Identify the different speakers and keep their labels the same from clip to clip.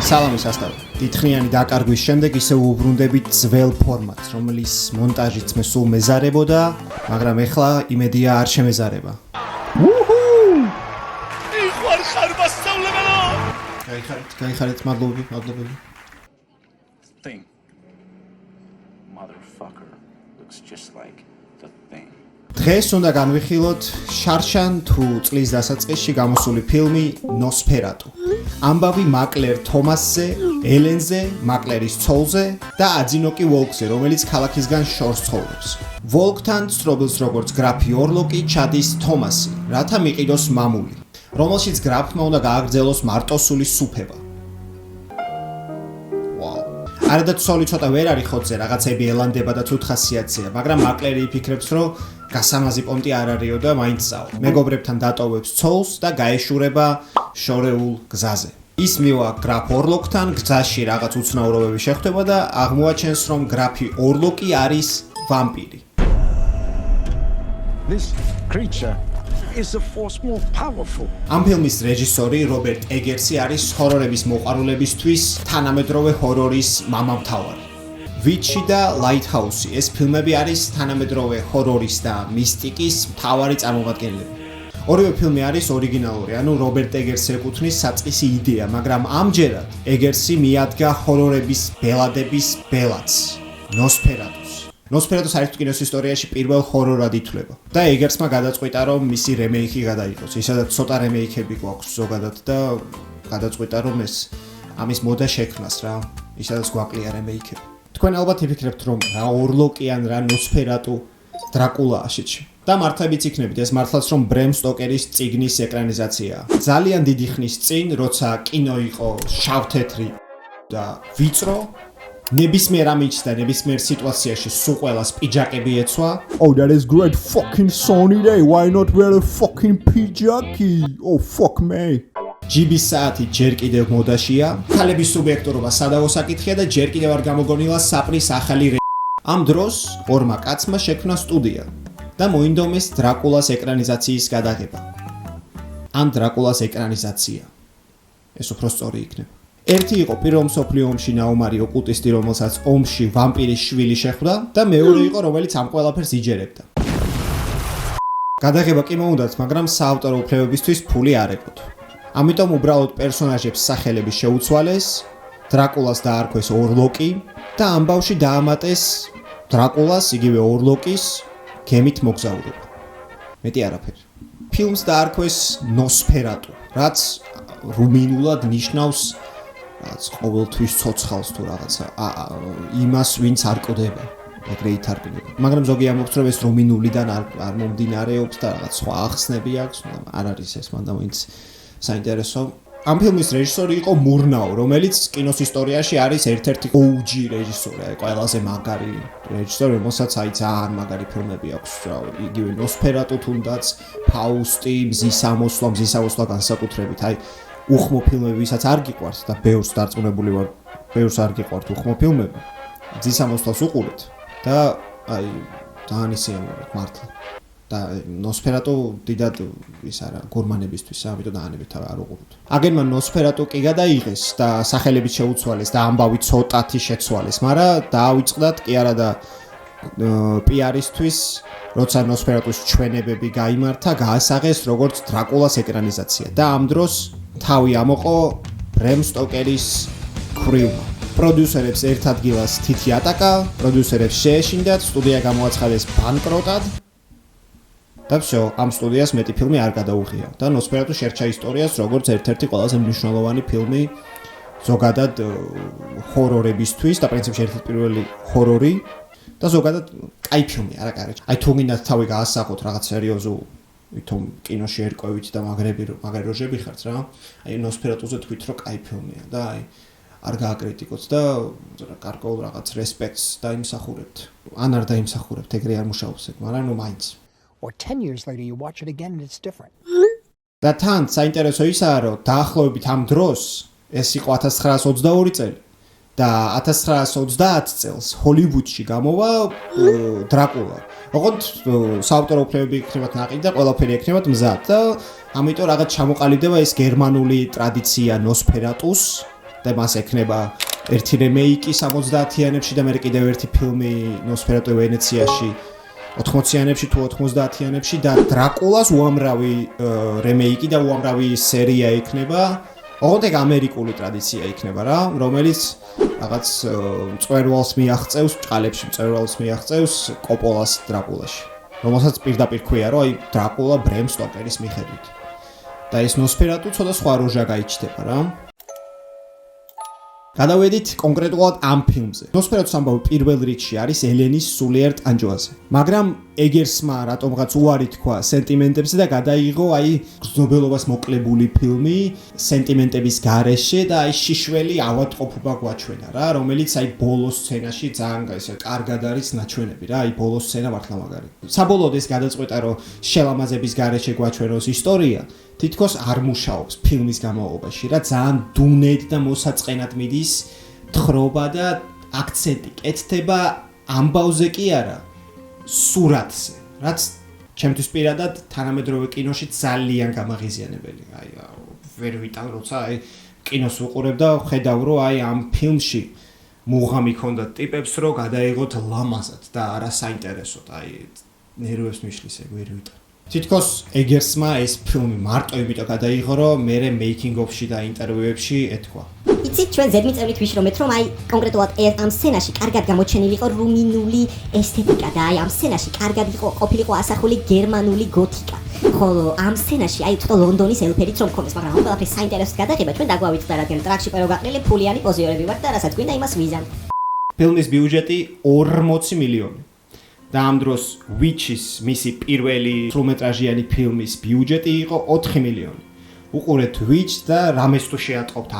Speaker 1: სალამი სასწავლო. Დიდხნიანი დაკარგვის შემდეგ ისევ უბრუნდებით ძველ ფორმატს, რომლის მონტაჟიც მე სულ მეზარებოდა, მაგრამ ეხლა იმედია არ შემეზარება.
Speaker 2: მიხარ ხარ მასწავლებელო!
Speaker 1: გაიხარეთ, მადლობები.
Speaker 2: Thing. Motherfucker looks just like the thing.
Speaker 1: დღეს უნდა განვიხილოთ შარშან თუ წლის დასაწყისში გამოსული ფილმი ნოსფერატუ. ამბავი მაკლერ თომასზე, ელენზე, მაკლერის ცოლზე და აძინოკი ვოლკზე, რომელიც ქალაქისგან შორს ცხოვრობს. ვოლკთან სწრობილს როგორც გრაფი ორლოკი ჩადის თომასი, რათა მიყიდოს მამული, რომელშიც გრაფმა უნდა გააგრძელოს მარტოსული სუფევა. არადა ცოლი ცოტა ვერ არის ხოთზე, რაღაცები ელანდება და თუთ ხასიათზეა, მაგრამ მაკლერი იფიქრებს, რომ გასამაზი პონტი არ არისო და მაინც წავა. მეგობრებთან დატოვებს ცოლს და გაეშურება შორეულ გზაზე. ის მივა გრაფ ორლოკთან, გზაში რაღაც უცნაურობები შეხვდება და აღმოაჩენს, რომ გრაფი ორლოკი არის ვამპირი.
Speaker 3: This creature is a force more powerful.
Speaker 1: ამ ფილმის რეჟისორი რობერტ ეგერსი არის ჰორორების მოყვარულებისთვის თანამედროვე ჰორორის მამამთავარი. ვიჩი და ლაითჰაუსი ეს ფილმები არის თანამედროვე ჰორორის და მისტიკის მთავარი წარმომადგენლები. ორივე ფილმი არის ორიგინალური, ანუ რობერტ ეგერსს ეკუთვნის საწყისი იდეა, მაგრამ ამჯერად ეგერსი მიადგა ჰორორების ბელადების ბელადს, ნოსფერატუს. ნოსფერატუ საერთოდ კინოს ისტორიაში პირველ ჰორორად ითვლება და ეგერსმა გადაწყვიტა, რომ მისი რემეიკი გადაიღოს. ისედაც ცოტა რემეიკები გვაქვს ზოგადად და გადაწყვიტა, რომ ეს ამის მოდა შექმნას რა. ისედაც გვაკლია რემეიკები. თქვენ ალბათ იფიქრებთ, რომ რა ორლოკი ან რა ნოსფერატუ დრაკულაა შეთში. და მართლაც იქნებით, ეს მართლაც რომ ბრემ სტოკერის წიგნის ეკრანიზაციაა. ძალიან დიდი ხნის წინ, როცა კინო იყო შავ-თეთრი და ვიწრო, ნებისმიერ ამიჩს და ნებისმიერ სიტუაციაში სულ ყველას პიჯაკები ეცვა.
Speaker 4: Oh, that is great fucking sunny day. Why not wear a fucking pijaki? Oh, fuck me.
Speaker 1: ჯიბის საათი ჯერ კიდევ მოდაშია. ქალების სუბიექტურობა სადავო საკითხია და ჯერ კიდევ არ გამოგონილა საპრის ახალი ამ დროს ორმა კაცმა შექმნა სტუდია და მოინდომეს დრაკულას ეკრანიზაციის გადაღება. ან დრაკულას ეკრანიზაცია. ეს უფრო სწორი იქნება. ერთი იყო პირველ მსოფლიო ომში ნაუმარი ოკულტისტი, რომელსაც ომში ვამპირის შვილი შეხვდა და მეორე იყო, რომელიც ამ ყველაფერს იჯერებდა. გადაღება კი მოუნდათ, მაგრამ საავტორო უფლებებისთვის ფული არ ეკოთ. ამიტომ უბრალოდ პერსონაჟებს სახელები შეუცვალეს, დრაკულას დაარქვეს ორლოკი და ამბავში დაამატეს დრაკულას, იგივე ორლოკის გემით მოგზაურობა. მეტი არაფერი. ფილმს დაარქვეს ნოსფერატუ, რაც რუმინულად ნიშნავს რაც ყოველთვის ცოცხალს თუ რაღაცა იმას ვინც არ ყდება ეგრე ითარგმნება. მაგრამ ზოგი ამბობს რომ ეს რუმინულიდან არ მომდინარეობს და რაღაც სხვა ახსნები აქვს, არ არის ეს მანდა ვინც საინტერესო. ამ ფილმის რეჟისორი იყო მურნაო, რომელიც კინოს ისტორიაში არის ერთ-ერთი OG რეჟისორი, ყველაზე მაგარი რეჟისორი, რომელსაც ძალიან მაგარი ფილმები აქვს, იგივე ნოსფერატუ თუნდაც, ფაუსტი, მზის ამოსვლა განსაკუთრებით, უხმო ფილმები, ვისაც არ გიყვართ და ბევრს დარწმუნებული ვარ, ბევრს არ გიყვართ უხმო ფილმები. მზის ამოსვლას უყურეთ და ძალიან ისეამოვეთ მართლა. და ნოსფერატუ დიდად ის არა გურმანებისთვის, ამიტომ დაანებით არ უყუროთ. აგენმა ნოსფერატუ კი გადაიღეს და სახელებით შეუცვალეს და ამბავი ცოტათი შეცვალეს, მაგრამ დაავიწყდათ კი არა და პიარისთვის, როცა ნოსფერატუს ჩვენებები გაიმართა, გაასაღეს როგორც დრაკულას ეკრანიზაცია და ამ დროს თავი ამოყო ბრემ სტოკერის ქრივმა. პროდიუსერებს ერთ ადგილას თითი ატაკა, პროდიუსერებს შეეშინდათ, სტუდია გამოაცხადეს ბანკროტად. და всё, ამ სტუდიას მეტი ფილმი არ გადაუღია და ნოსფერატუ შერჩა ისტორიას როგორც ერთ-ერთი ყველაზე მნიშვნელოვანი ფილმი ზოგადად ჰორორებისთვის და პრინციპში ერთ-ერთი პირველი ჰორორი და ზოგადად კაი ფილმი, არა კარგი. თუ გინდათ თავი გაასახოთ რაღაც სერიოზულ ვითომ კინოში ერკვევით და მაგარი როჟები ხართ რა. ნოსფერატუზე თქვით რომ კაი ფილმია და არ გააკრიტიკოთ და გარკვეულ რაღაც რესპექტს დაიმსახურებთ. ან არ დაიმსახურებთ, ეგრე არ მუშაობს ეგ, მაგრამ ნუ მაინც.
Speaker 5: Or 10 years later you watch it again and it's different.
Speaker 1: და თან საინტერესო ისაა, რომ დაახლოებით ამ დროს ეს იყო 1922 წელი და 1930 წელს ჰოლივუდში გამოვა დრაკულა. ოღონდ საავტორო უფლებები იქნებათ ნაყიდი და ყველაფერი იქნებათ მზად და ამიტომ რაღაც ჩამოყალიბდება ეს გერმანული ტრადიცია ნოსფერატუს და მას ექნება ერთი რემეიკი 70-იანებში და მე კიდევ ერთი ფილმი ნოსფერატუ ვენეციაში 80-იანებში თუ 90-იანებში და დრაკულას უამრავი რემეიკი და უამრავი სერია იქნება. ოღონდ ეგ ამერიკული ტრადიცია იქნება რა, რომელიც რაღაც მწვერვალს მიაღწევს, ჭყალებში მწვერვალს მიაღწევს კოპოლას დრაკულაში. რომელსაც პირდაპირ ქვია, რომ აი დრაკულა ბრემ სტოკერის მიხედვით. და ეს ნოსფერატუ ცოტა სხვა როჟა გაიჩნდება რა. გადავედით კონკრეტულად ამ ფილმზე. ნოსფერატუს ამბავი პირველ რიგში არის ელენის სულიერ ტანჯვაზე. მაგრამ ეგერსმა რატომღაც უარი თქვა სენტიმენტებზე და გადაიღო აი გრძნობელობას მოკლებული ფილმი სენტიმენტების გარეშე და აი შიშველი ავადმყოფობა გვაჩვენა რა, რომელიც აი ბოლოს სცენაში ძალიან ესე კარგად არის ნაჩვენები რა, აი ბოლოს სცენა მართლა მაგარი. საბოლოოდ ეს გადაწყვეტა რომ შელამაზების გარეშე გვაჩვენოს ისტორია თითქოს არ მუშაობს ფილმის განმავლობაში რა, ძალიან დუნედ და მოსაწყენად მიდის თხრობა და აქცენტი კეთდება ამბავზე კი არა სურათზე, რაც ჩემთვის პირადად თანამედროვე კინოში ძალიან გამაღიზიანებელი. აი ვერ ვიტან როცა აი კინოს ვუყურებ და ხედავ რომ აი ამ ფილმში მუღამი ქონდა ტიპებს რომ გადაიღოთ ლამაზად და არა საინტერესოდ, აი ნერვებს მიშლის ეგ ვერ ვიტან. თითქოს ეგერსმა ეს ფილმი მარტო იმიტომ გადაიღო რომ მე მეიკინგ ოფში და ინტერვიუებში ეთქვა.
Speaker 6: იცით ჩვენ ზედმიწევრით ვიშრომეთ რომ აი კონკრეტულად ამ სცენაში კარგად გამოჩენილი იყო რუმინული ესთეტიკა და აი ამ სცენაში კარგად ყოფილიყო ასახული გერმანული გოთიკა. ხოლო ამ სცენაში აი ცოტა ლონდონის ელფერით რომ მქონდეს, მაგრამ ამ ყველაფრის საინტერესოდ გადაღება ჩვენ დაგვავიწყდა, რადგან ტრაქში პერო გაყრილი ფულიანი პოზიორები ვართ და რასაც გვინდა იმას ვიზამ.
Speaker 1: ფილმის ბიუჯეტი 40 მილიონი. და ამ დროს Witches მისი პირველი სრულმეტრაჟიანი ფილმის ბიუჯეტი იყო 4 მილიონი. უყურეთ Witch და რამეს თუ შეატყობთ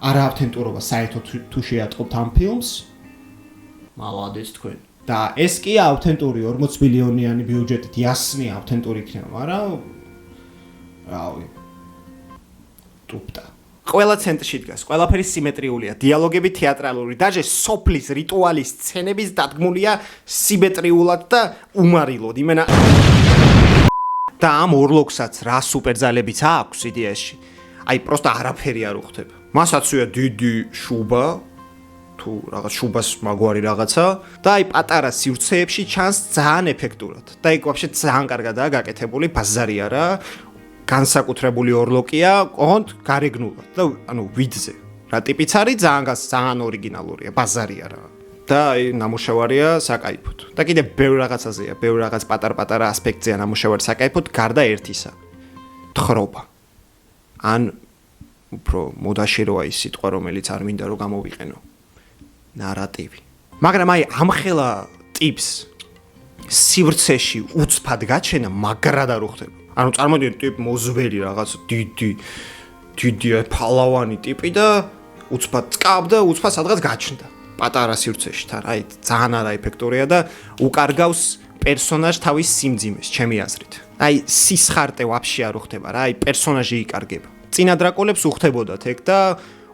Speaker 1: არაავთენტურობა საერთოდ თუ შეატყობთ ამ ფილმს, მალადეს თქვენ. და ეს კი ავთენტური 40 მილიონიანი ბიუჯეტით იასნი ავთენტური იქნება, მაგრამ რავი. ტუპტა. ყველა ცენტრში დგას, ყველაფერი სიმეტრიულია, დიალოგები თეატრალური, დაჟე სოფლის რიტუალის სცენების დადგმულია სიმეტრიულად და უმარილოდ. იმენა და ამ ორლოგსაც რა სუპერძალებიც აქვს იდეაში. აი პროსტა არაფერი არ უხდება. მასაც დიდი შუბა თუ რაღაც შუბას მაგვარი რაღაცა და აი პატარა სივრცეებში ჩანს ძალიან ეფექტურად. და იქ ვაფშე ძალიან კარგადაა გაკეთებული, ბაზარი არა. განსაკუთრებული ორლოკია, ოღონდ გარეგნულად და ანუ ვიდზე. რა ტიპიც არის ძალიან ორიგინალურია, ბაზარი არა. და აი ნამუშევარია საკაიფოდ. და კიდე ბევრ რაღაცაზეა, ბევრ რაღაც პატარ-პატარა ასპექტზეა ნამუშევარი საკაიფოდ, გარდა ერთისა. თხრობა. ან უფრო მოდაში როა ის სიტყვა, რომელიც არ მინდა რომ გამოვიყენო. ნარატივი. მაგრამ აი ამხელა ტიპს სივრცეში უცბად გაჩენა მაგრად არ უხდება. ანუ წარმოდიეთ ტიპ მოზველი რაღაც დიდი ფალავანი ტიპი და უცბად წკაბდა, უცბად სადღაც გაჩნდა. პატარა სივრცეში თან, აი ძალიან არაეფექტურია და უკარგავს პერსონაჟს თავის სიმძიმეს, ჩემი აზრით. აი სისხარტე ვაფშე არ უხდება რა, აი პერსონაჟი ikარგება. წინა დრაკულებს უხდებოდათ ეგ და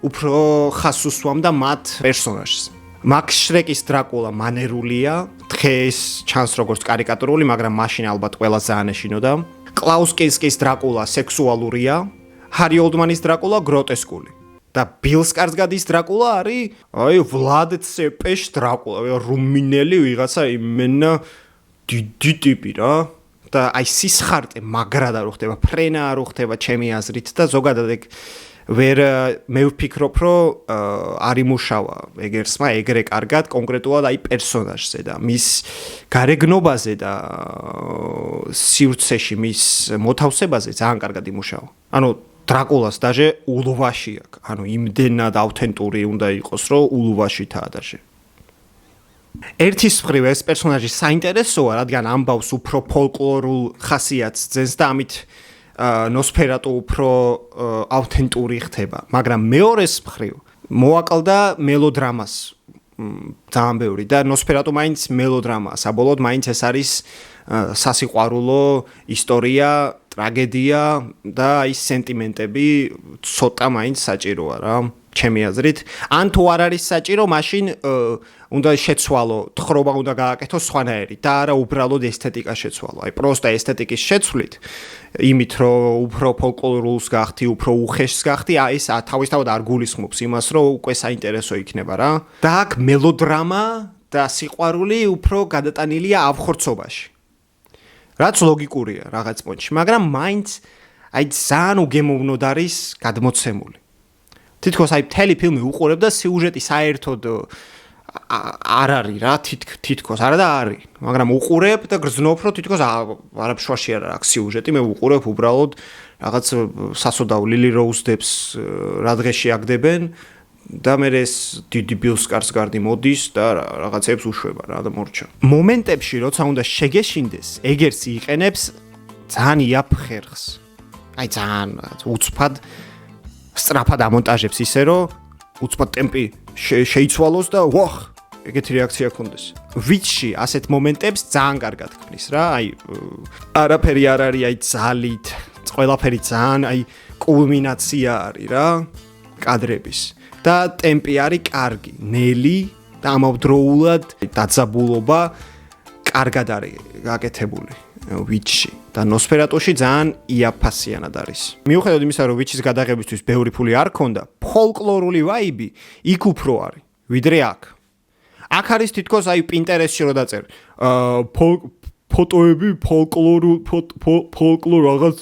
Speaker 1: უფრო ხას უსვამდა მათ პერსონაჟს. მაქს შრეკის დრაკულა მანერულია, დღეს ჩანს როგორც კარიკატურული, მაგრამ მაშინ ალბათ ყველა ძალიან ეშინოდა. კლაუს კინსკის დრაკულა სექსუალურია, ჰარი ოლდმანის დრაკულა გროტესკული. და ბილ სკარსგადის დრაკულა არის აი ვლად ცეპეშ დრაკულა, რუმინელი ვიღაცა იმენა დიდი ტიპი რა. და აი სისხარტე მაგრად არ უხდება, ფრენა არ უხდება ჩემი აზრით და ზოგადად ეგ ვერ მე ვფიქრობ რომ არ იმუშავა ეგერსმა ეგრე კარგად კონკრეტულად აი პერსონაჟზე და მის გარეგნობაზე და სივრცეში მის მოთავსებაზე ძალიან კარგად იმუშავა. ანუ დრაკულას დაჟე ულვაში აქვს. ანუ იმდენად ავთენტური უნდა იყოს რომ ულვაშითაა დაჟე. ერთის მხრივ ეს პერსონაჟი საინტერესოა, რადგან ამბავს უფრო ფოლკლორულ ხასიათს ძენს და ამით ნოსფერატუ უფრო ავთენტური ხდება, მაგრამ მეორეს მხრივ მოაკლდა მელოდრამას ძალიან ბევრი და ნოსფერატუ მაინც მელოდრამაა, საბოლოოდ მაინც ეს არის სასიყვარულო ისტორია, ტრაგედია და აი სენტიმენტები ცოტა მაინც საჭიროა რა. ჩემი აზრით. ან თუ არ არის საჭირო, მაშინ უნდა შეცვალო, თხრობა უნდა გააკეთო სხვანაირი და არა უბრალოდ ესთეტიკა შეცვალო. აი, პროსტა ესთეტიკის შეცვლით, იმით რომ უფრო ფოლკლორულს გახდი, უფრო უხეშს გახდი, აი ეს თავისთავად არ გულისხმობს იმას, რომ უკვე საინტერესო იქნება რა. და აქ მელოდრამა და სიყვარული უფრო გადატანილია ავხორცობაში. რაც ლოგიკურია რაღაც პონჩი, მაგრამ მაინც აი ძალიან უგემოვნოდ არის გადმოცემული. თითქოს აი მთელი ფილმი უყურებ და სიუჟეტი საერთოდ არ არის რა, თითქოს არა და არის, მაგრამ უყურებ და გრძნობ, რომ თითქოს არაფშვაში არ აქვს სიუჟეტი, მე უყურებ უბრალოდ რაღაც სასოდაო ლილი როუზ დეპს რა დღეში აგდებენ და მე ეს დიდი ბილსკარს გარდი მოდის და რაღაცებს უშვება რა და მორჩა. მომენტებში როცა უნდა შეგეშინდეს, ეგერსი იყენებს ძალიან იაფ ხერხს. აი ძალიან უცბად სწრაფად ამონტაჟებს ისე რომ უცბად ტემპი შეიცვალოს და ვახ ეგეთი რეაქცია ქონდეს. ვიჩში ასეთ მომენტებს ძალიან კარგად ქმნის რა, აი არაფერი არ არის აი ძალით, ყველაფერი ძალიან აი კულმინაცია არის რა კადრების და ტემპი არის კარგი, ნელი და ამავდროულად დაძაბულობა კარგად არის გაკეთებული ვიჩში და ნოსფერატუში ძალიან იაფასიანად არის. მიუხედავად იმისა, რომ ვიჩის გადაღებისთვის ბევრი ფული არ ქონდა, ფოლკლორული ვაიბი იქ უფრო არის, ვიდრე აქ. აქ არის თითქოს აი პინტერესტში რო დაწერ. ფოტოები ფოლკლორ რაღაც.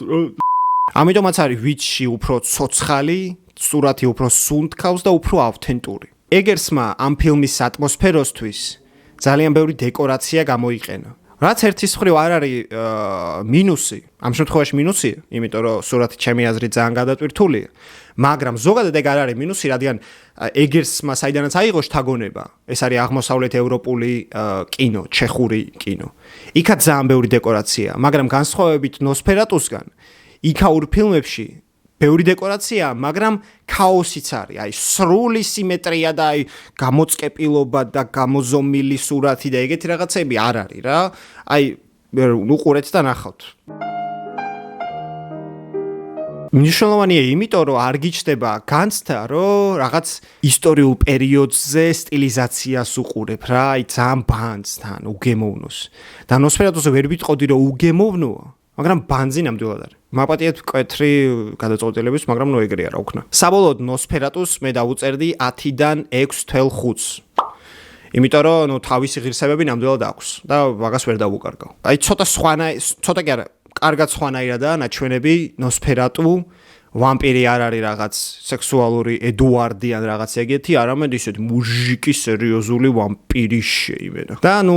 Speaker 1: ამიტომაც არის ვიჩში უფრო ცოცხალი, სურათი უფრო სუნთქავს და უფრო ავთენტური. ეგერსმა ამ ფილმის ატმოსფეროსთვის ძალიან ბევრი დეკორაცია გამოიყენა. რაც ერთის მხრივ არ არის მინუსი, ამ შემთხვევაში მინუსია, იმიტომ რომ სურათი ჩემი აზრით ძალიან გადატვირთულია, მაგრამ ზოგადად ეგ არ არის მინუსი, რადგან ეგერსმა საიდანაც აიღო შთაგონება, ეს არის აღმოსავლეთ ევროპული კინო, ჩეხური კინო. იქაც ძალიან ბევრი დეკორაცია, მაგრამ განსხვავებით ნოსფერატუსგან, იქაურ ფილმებში ბევრი დეკორაცია, მაგრამ ქაოსიც არის, აი სრული სიმეტრია და აი გამოწყეპილობა და გამოზომილი სურათი და ეგეთი რაღაცები არ არის რა. აი უყურეთ და ნახავთ. მნიშვნელოვანია იმიტომ, რომ არ გიჩნდება განცდა, რომ რაღაც ისტორიულ პერიოდზე სტილიზაციას უყურებ რა, აი ძალიან ბანძთან, უგემოვნოს. და ნოსფერატუსზე ვერ ვიტყოდი, რომ უგემოვნოა, მაგრამ ბანძი ნამდვილად არის. მაპატიეთ მკვეთრი გადაწყვეტილების, მაგრამ ნუ ეგრე არა უქნა. საბოლოოდ ნოსფერატუს მე დავუწერდი 10-დან 6.5-ს. იმიტომ რომ ნუ თავისი ღირსებები ნამდვილად აქვს და მაგას ვერ დავუკარგავ. აი ცოტა კი არა, კარგად სხვანაირადაა ნაჩვენები ნოსფერატუ, ვამპირი არ არის რაღაც სექსუალური ედუარდი ან რაღაც ეგეთი, არამედ ისეთ მუჟიკი სერიოზული ვამპირი შეიმენა. და ნუ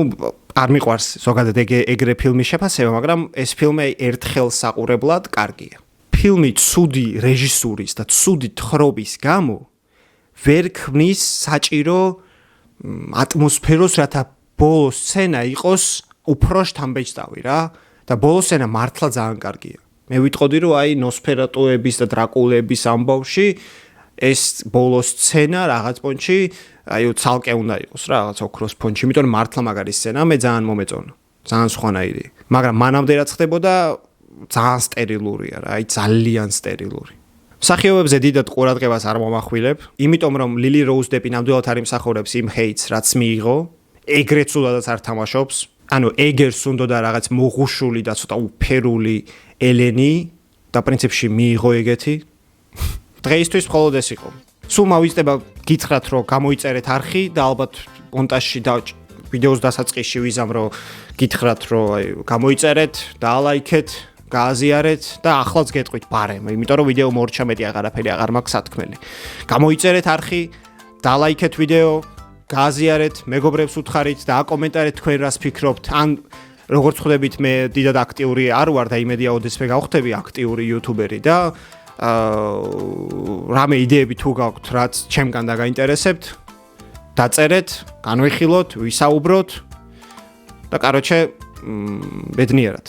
Speaker 1: არ მიყვარს ზოგადად ეგრე ფილმის შეფასება, მაგრამ ეს ფილმი ერთხელ საყურებლად კარგია. ფილმი ცუდი რეჟისურის და ცუდი თხრობის გამო ვერ ქმნის საჭირო ატმოსფეროს, რათა ბოლო სცენა იყოს უფრო შთამბეჭდავი რა და ბოლო სცენა მართლა ძალიან კარგია. მე ვიტყოდი, რომ აი ნოსფერატუების და დრაკულების ამბავში ეს ბოლო სცენა რაღაც პონჩი აი ცალკე უნდა იყოს რა, რაღაც ოქროს ფონჩი, იმიტომ რომ მართლა მაგარი სცენა მე ძალიან მომეწონა. ძალიან სხვანაირი. მაგრამ მანამდე რაც ხდებოდა ძალიან სტერილურია რა, აი ძალიან სტერილური. მსახიობებზე დიდად ყურადღებას არ მომახვილებ, იმიტომ რომ ლილი როუზ დეპი ნამდვილად არ იმსახურებს იმ ჰეიტს, რაც მიიღო, ეგრეთ სულადაც არ თამაშობს. ანუ ეგერს უნდა და რაღაც მოღუშული და ცოტა უფერული ელენი და პრინციპში მიიღო ეგეთი. დღეისთვის მხოლოდ ეს იყო. სულ მოვიწდება გითხრათ, რომ გამოიწერეთ არხი და ალბათ მონტაჟში და ვიდეოს დასაწყისში ვიზამ, რომ გითხრათ, რომ აი გამოიწერეთ, დაალაიქეთ, გააზიარეთ და ახლაც გეტყვით ბარემ, იმიტომ რომ ვიდეო მორჩა მეტი აღარაფერი აღარ მაქვს სათქმელი. გამოიწერეთ არხი, დაალაიქეთ ვიდეო, გააზიარეთ, მეგობრებს უთხარით და აკომენტარეთ თქვენ რას ფიქრობთ. ან როგორც ხვდებით, მე დიდად აქტიური არ ვარ და იმედია ოდესმე გავხდები აქტიური იუთუბერი და რამე იდეები თუ გაქვთ, რაც ჩემგან დაგაინტერესებთ, დაწერეთ, განვიხილოთ, ვისაუბროთ და კაროჩე ბედნიერად.